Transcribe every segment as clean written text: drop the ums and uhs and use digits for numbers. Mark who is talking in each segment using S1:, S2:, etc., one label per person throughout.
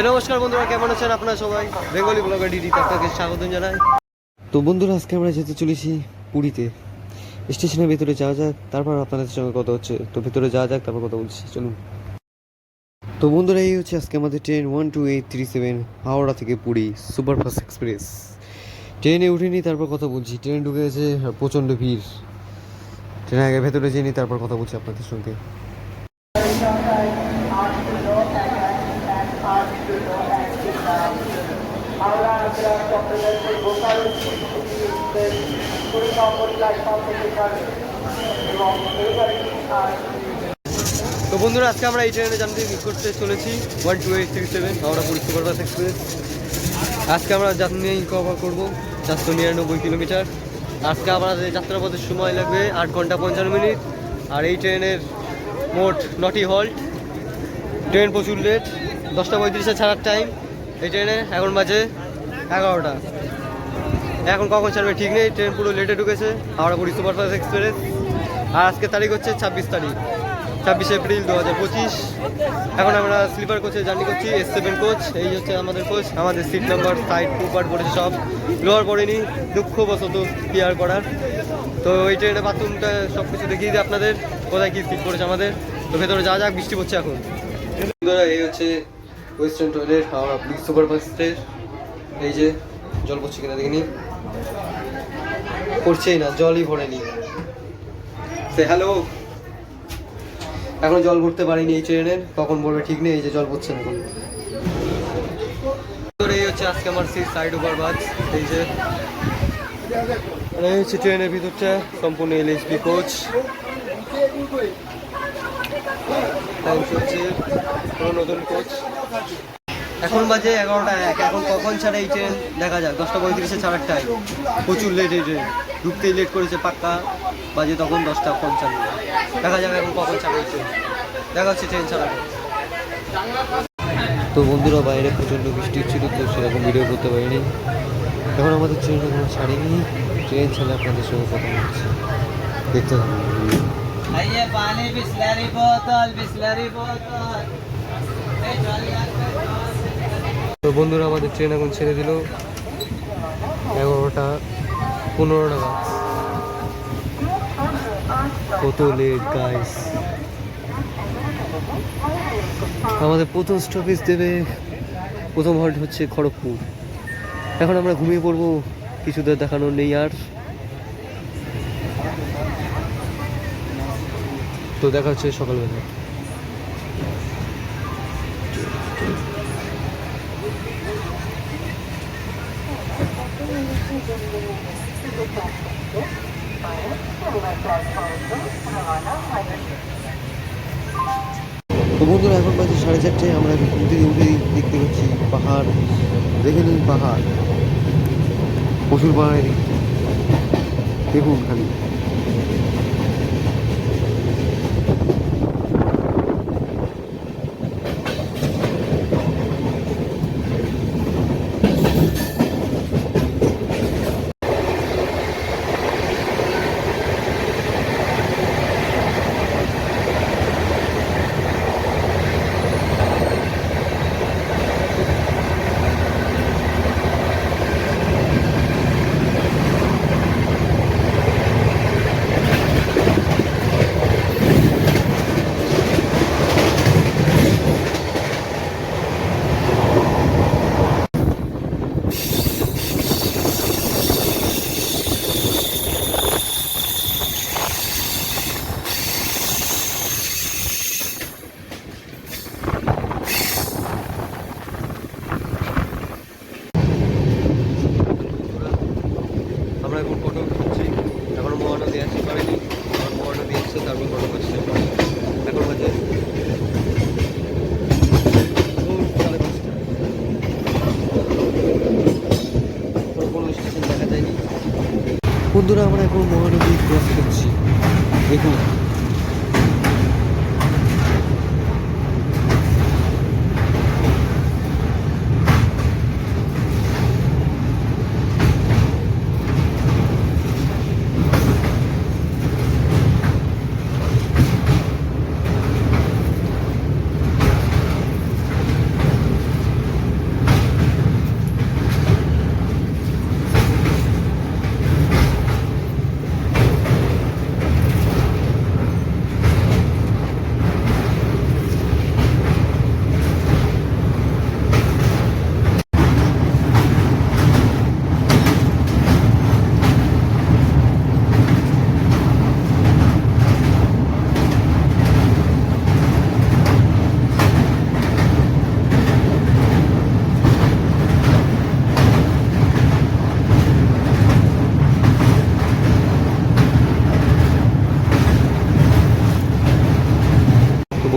S1: নমস্কার বন্ধুরা, কেমন আছেন আপনারা সবাই? বেঙ্গলি ব্লগার ডিডিতে আপনাকে স্বাগত জানাই। তো বন্ধুরা, আজকে আমরা যেতে চলেছি পুরীতে। স্টেশনের ভেতরে যাওয়া যাক, তারপর আপনাদের সঙ্গে কথা হচ্ছে। তো ভেতরে যাওয়া যাক, তারপর কথা বলছি, চলুন। তো বন্ধুরা, এই হচ্ছে আজকে আমাদের ট্রেন 12837 হাওড়া থেকে পুরী সুপারফাস্ট এক্সপ্রেস। ট্রেনে উঠিনি, তারপর কথা বলছি। ট্রেন ঢুকে গেছে, প্রচণ্ড ভিড়। ট্রেনে আগে ভেতরে যেয়ে তারপর কথা বলছি আপনাদের সঙ্গে। তো বন্ধুরা, আজকে আমরা এই ট্রেনে জার্নি করতে চলেছি 12837 হাওড়া পুরী সুপারফাস্ট এক্সপ্রেস। আজকে আমরা জার্নি কভার করবো 499 কিলোমিটার। আজকে আমাদের যাত্রাপথের সময় লাগবে 8 ঘন্টা 55 মিনিট। আর এই ট্রেনের মোট 9টি হল্ট। ট্রেন প্রচুর লেট, 10:35-এ ছাড়ার টাইম এই ট্রেনে। এখন বাজে 11টা। এখন কখন ছাড়বে ঠিক নেই, ট্রেন পুরো লেটে ঢুকেছে হাওড়া পুরী সুপারফাস্ট এক্সপ্রেস। আর আজকে তারিখ হচ্ছে 26 তারিখ, 26 এপ্রিল 2025। এখন আমরা স্লিপার কোচে জার্নি করছি, S7 কোচ। এই হচ্ছে আমাদের কোচ। আমাদের সিট নাম্বার সাইড 2 পার্ট পড়েছে, সব লোয়ার পড়েনি, দুঃখবশত কি আর করার। তো এই ট্রেনে বাথরুমটা সব কিছু দেখিয়ে দিই আপনাদের, কোথায় কী সিট পড়েছে আমাদের। তো ভেতরে যাওয়া যাক, বৃষ্টি পড়ছে এখন। এই হচ্ছে ওয়েস্টার্ন টয়লেট হাওড়া পুরী সুপারফাস্টের। এই যে জল পড়ছে কিনা দেখিনি, পড়ছেই না, জলই ভরেনি। সে হ্যালো। এখন জল ভরতে পারিনি এই ট্রেনের, কখন ভরবে ঠিক নেই। এই যে জল পড়ছে না এখন। এই হচ্ছে আজকে আমার সিট, সাইড ওভার বাস। এই যে এই হচ্ছে ট্রেনের ভিতরটা, সম্পূর্ণ LHB কোচ। হচ্ছে নতুন কোচ। এখন বাজে 11টা 1। এখন কখন ছাড়ে এই ট্রেন দেখা যাক। 10:35-এ ছাড়ার টাইম, প্রচুর লেট এই ট্রেন, ঢুকতেই লেট করেছে পাক্কা। বাজে তখন 10:55। দেখা যাক এখন কখন ছাড়ে এই ট্রেন। দেখা হচ্ছে ট্রেন ছাড়ার। তো বন্ধুরা, বাইরে প্রচণ্ড বৃষ্টি হচ্ছিল, তো সেরকম ভিডিও করতে পারিনি। এখন আমাদের ট্রেন এখনো ছাড়েনি। ট্রেন ছাড়লে আপনাদের সঙ্গে কথা বলছি, দেখতে থাকুন। তো বন্ধুরা, আমাদের ট্রেন এখন ছেড়ে দিল 11টা 15 নাগাদ। কত লেট গাইস। আমাদের প্রথম স্টপেজ দেবে, প্রথম হল্ট হচ্ছে খড়গপুর। এখন আমরা ঘুমিয়ে পড়বো, কিছুদের দেখানোর নেই আর। তো দেখা হচ্ছে সকালবেলা। তো বন্ধুরা, এখন বাজে 4:30। আমরা ঘুম থেকে উঠে দেখতে পাচ্ছি পাহাড়। দেখে নিন পাহাড়, প্রচুর পাহাড় দেখুন খালি। আমরা এখন ফটো তুলছি, এখনো মহানদী আসতে পারিনি। এখন মহানদী এসছে, তারপর ফটো করছে। এখন বাজে কোনো স্টেশন দেখা যায়নি। বন্ধুরা, আমরা এখন মহানদী ক্রস করছি, দেখুন।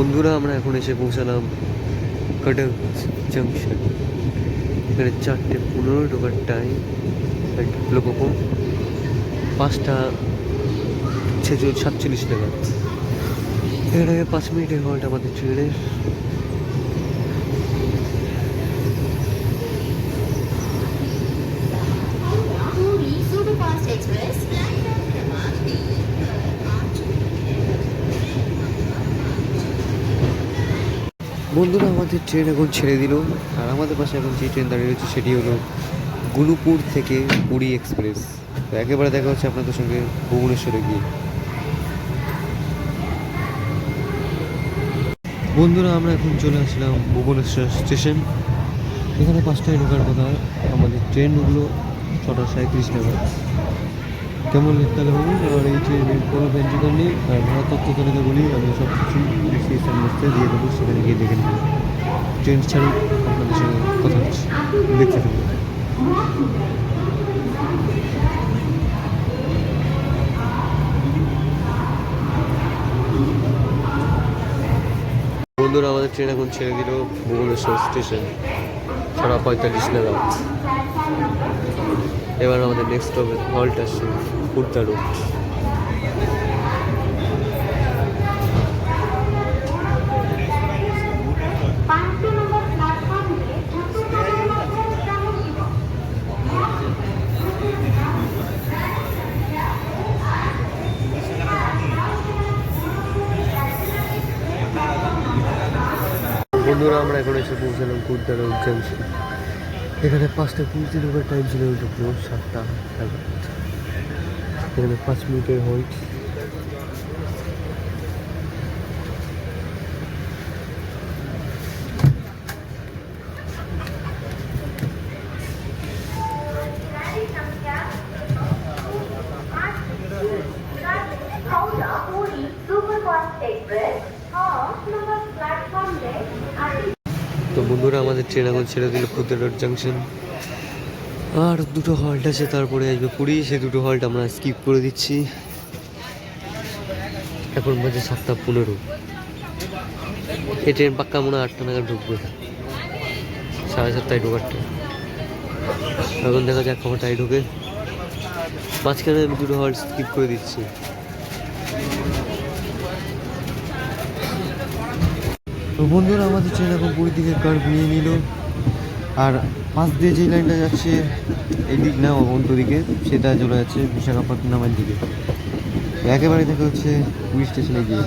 S1: বন্ধুরা আমরা এখন এসে পৌঁছালাম কাটাক জাংশন। এখানে 4:15 ঢোকার টাইম, লোকো 5:47 নাগাদ। এখানে 5 মিনিটের হল্ট আমাদের ট্রেনের। বন্ধুরা আমাদের ট্রেন এখন ছেড়ে দিল, আর আমাদের পাশে এখন যে ট্রেন দাঁড়িয়ে রয়েছে সেটি হলো গুনুপুর থেকে পুরী এক্সপ্রেস। তো একেবারে দেখা হচ্ছে আপনাদের সঙ্গে ভুবনেশ্বরে গিয়ে। বন্ধুরা আমরা এখন চলে আসলাম ভুবনেশ্বর স্টেশন। এখানে 5টায় ঢোকার কথা, আমাদের ট্রেনগুলো 6:37 নাগাদ। কেমন তাহলে হবে? আর এই ট্রেনের কোনো ভ্যানটিকার নেই, আর ভাড়া তথ্য তালিকা বলি আমি সব কিছু ডিসক্রিপশন বক্সে দিয়ে দেবো, সেখানে গিয়ে দেখে নেব। ট্রেন ছাড়ুক, আপনাদের সঙ্গে কথা হচ্ছে, দেখতে থাকুন। বন্ধুরা আমাদের ট্রেন এখন ছেড়ে দিল ভুবনেশ্বর স্টেশন 6:45 নাগাদ। এবার আমাদের নেক্সট হল্ট আসছে খুর্দা রোড। বন্ধুরা আমরা এখন এসে পৌঁছালাম খুর্দা রোড জাংশন। এখানে 5:20 ঢোকার টাইম ছিল, ঢুকলো 7টা নাগাদ। এখানে 5 মিনিটের হল্ট। তো বন্ধুরা আমাদের ট্রেন এখন ছেড়ে দিল খুর্দা রোড জাংশন। আর 2টো হল্ট আছে, তারপরে আসবে পুরী। সে 2টো হল্ট আমরা স্কিপ করে দিচ্ছি। এখন বাজে 7:15। এই ট্রেন পাক্কা মনে হয় 8টা নাগাদ ঢুকবে, 7:30 ঢোকার ট্রেন। এখন দেখা যাক খবরটাই ঢুকে। মাঝখানে আমি 2টো হল্ট স্কিপ করে দিচ্ছি। তো বন্ধুরা আমাদের ট্রেন এখন পুরীর দিকে কার্ভ নিয়ে নিল, আর পাশ দিয়ে যে লাইনটা যাচ্ছে এদিক না অন্তদিকে, সেটা চলে যাচ্ছে বিশাখাপত্তনমের দিকে। একেবারে দেখা হচ্ছে পুরী স্টেশনে গিয়ে।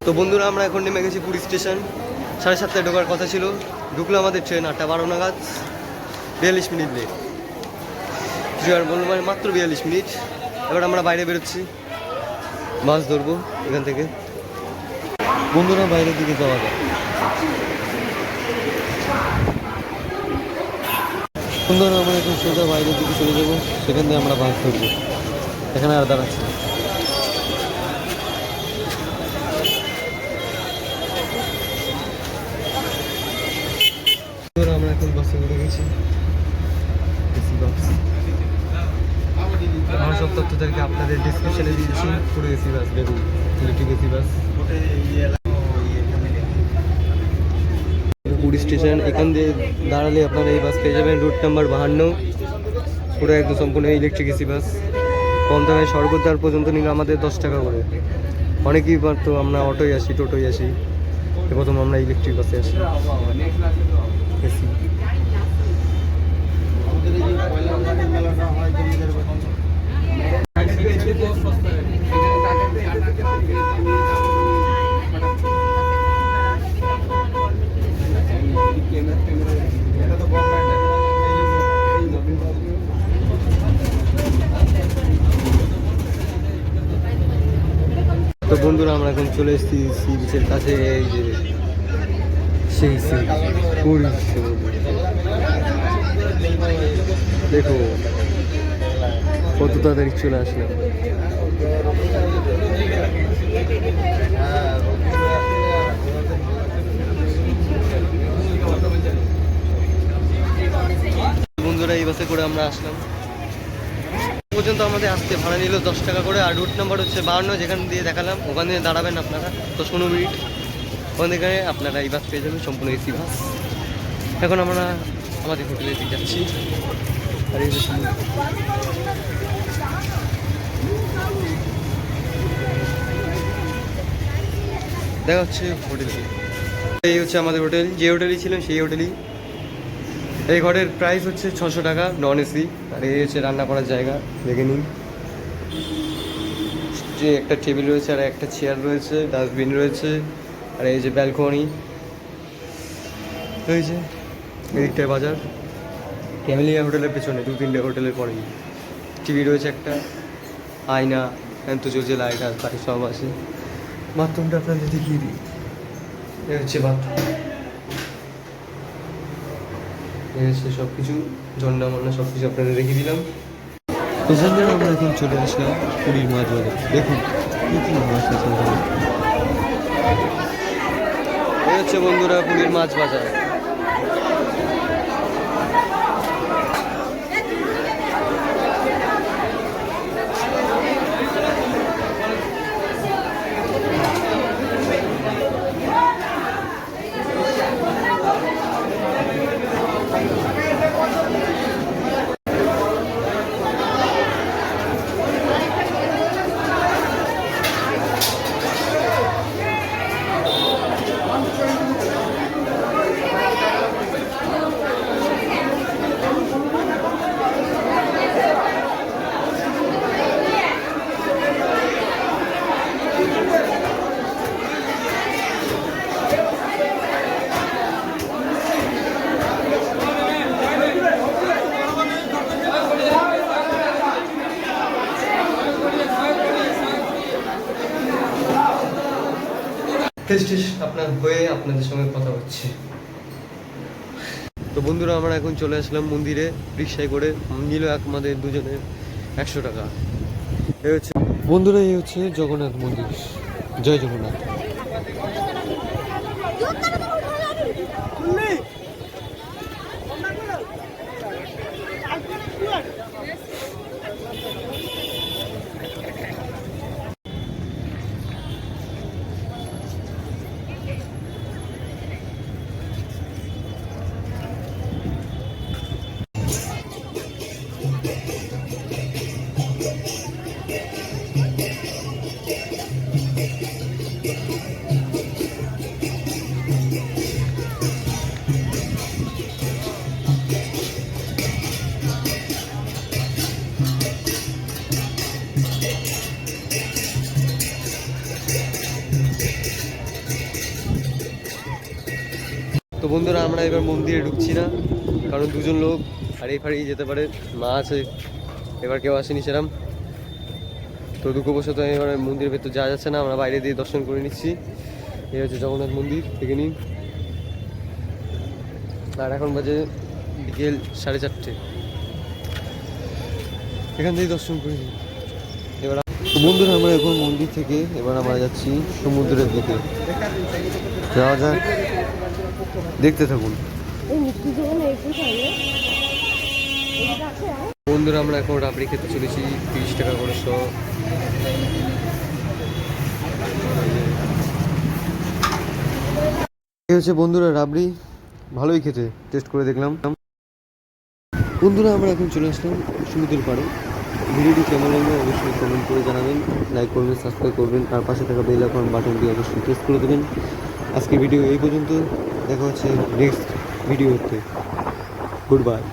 S1: তো বন্ধুরা আমরা এখন নেমে গেছি পুরী স্টেশন। 7:30 ঢোকার কথা ছিল, ঢুকলো আমাদের ট্রেন 8:12 নাগাদ। 42 মিনিট লেট। আর বললো মানে মাত্র 42 মিনিট। এবার আমরা বাইরে বেরোচ্ছি, বাস ধরবো এখান থেকে। বন্ধুরা বাইরের দিকে যাওয়া যায়। বন্ধুরা আমরা এখন সোজা বাইরের দিকে চলে যাবো, সেখান দিয়ে আমরা বাস ধরবো। এখানে আর দাঁড়াচ্ছি। আমরা এখন বাসে উঠে গেছি, এসি বাস। সব তথ্য তালিকা আপনাদের ডিসক্রিপশনে দিয়েছি। পুরো এসি বাস, দেখুন electric AC bus. Puri station, এখান দিয়ে দাঁড়ালে আপনারা এই বাস পেয়ে যাবেন, রুট নাম্বার 52। পুরো একদম সম্পূর্ণ ইলেকট্রিক এসি বাস। কম দামে স্বর্গদ্বার পর্যন্ত নিল আমাদের 10 টাকা করে। অনেকেই তো আমরা অটোয় আসি, টোটোয় আসি, প্রথম আমরা ইলেকট্রিক বাসে আসি এসি। তো বন্ধুরা আমরা এখন চলে এসেছি সি বিচের কাছে। এই যে সেই সি পুরী সমুদ্র, দেখো কত তাড়াতাড়ি চলে আসলাম। বন্ধুরা এই বাসে করে আমরা আসলাম। পর্যন্ত আমাদের আসতে ভাড়া নিল 10 টাকা করে। আর রুট নাম্বার হচ্ছে 52, যেখান দিয়ে দেখালাম ওখান দিয়ে দাঁড়াবেন আপনারা 10-15 মিনিট। ওখান থেকে আপনারা এই বাস পেয়ে যাবেন, সম্পূর্ণ এসি বাস। এখন আমরা আমাদের হোটেলের দিকে যাচ্ছি। আর এই দেখা হচ্ছে হোটেল। এই হচ্ছে আমাদের হোটেল, যে হোটেলই ছিলেন সেই হোটেলই। এই ঘরের প্রাইস হচ্ছে 600 টাকা নন এসি। আর এই হচ্ছে রান্না করার জায়গা, দেখে নিন। যে একটা টেবিল রয়েছে আর একটা চেয়ার রয়েছে, ডাস্টবিন রয়েছে। আর এই যে ব্যালকনি রয়েছে, এদিকটায় বাজার। ক্যামেলিয়া হোটেলের পেছনে 2-3টে হোটেলের পরেই টিভি রয়েছে একটা, আয়না, ফ্যান তো চলছে, লাইট আর তাই সব আছে। বাথরুমটা আপনাদের দেখিয়ে দিই, এই হচ্ছে বাথরুম। এই হচ্ছে সব কিছু, ঝর্ণা মন্না সব কিছু আপনাদের রেখে দিলাম। এখান থেকে আমরা এখন চলে আসলাম পুরীর মাছ বাজার। দেখুন কী কী মাছ আছে এখানে। এই হচ্ছে বন্ধুরা পুরীর মাছ বাজার। টেস্ট আপনার হয়ে আপনাদের সঙ্গে কথা হচ্ছে। তো বন্ধুরা আমরা এখন চলে আসলাম মন্দিরে, রিক্সায় করে। নিল আমাদের দুজনের 100 টাকা। এই হচ্ছে বন্ধুরা, এই হচ্ছে জগন্নাথ মন্দির। জয় জগন্নাথ। তো বন্ধুরা আমরা এবার মন্দিরে ঢুকছি না, কারণ দুজন লোক আর এই ফাড়িয়ে যেতে পারে, মা আছে, এবার কেউ আসেনি সেরাম। তো দুঃখবশত এবার মন্দিরের ভেতর যাওয়া যাচ্ছে না, আমরা বাইরে দিয়ে দর্শন করে নিচ্ছি। এই হচ্ছে জগন্নাথ মন্দির, দেখে নিন। আর এখন বাজে বিকেল 4:30। এখান থেকে দর্শন করে নিই এবার। তো বন্ধুরা আমরা এখন মন্দির থেকে এবার আমরা যাচ্ছি সমুদ্রের দিকে। যাওয়া যাক, দেখতে থাকুন। বন্ধুরা বন্ধুরা আমরা এখন রাবড়ি খেতে চলেছি 30 টাকা করে এই হচ্ছে বন্ধুরা রাবড়ি, ভালোই খেতে, টেস্ট করে দেখলাম। বন্ধুরা আমরা এখন চলে আসলাম সমুদ্রের পাড়ে। ভিডিওটি কেমন লাগবে অবশ্যই কমেন্ট করে জানাবেন, লাইক করবেন, সাবস্ক্রাইব করবেন, আর পাশে থাকা বেল আইকন বাটনটি অবশ্যই প্রেস করে দেবেন। আজকে ভিডিও এই পর্যন্ত, দেখা হচ্ছে নেক্সট ভিডিওতে। Good bye.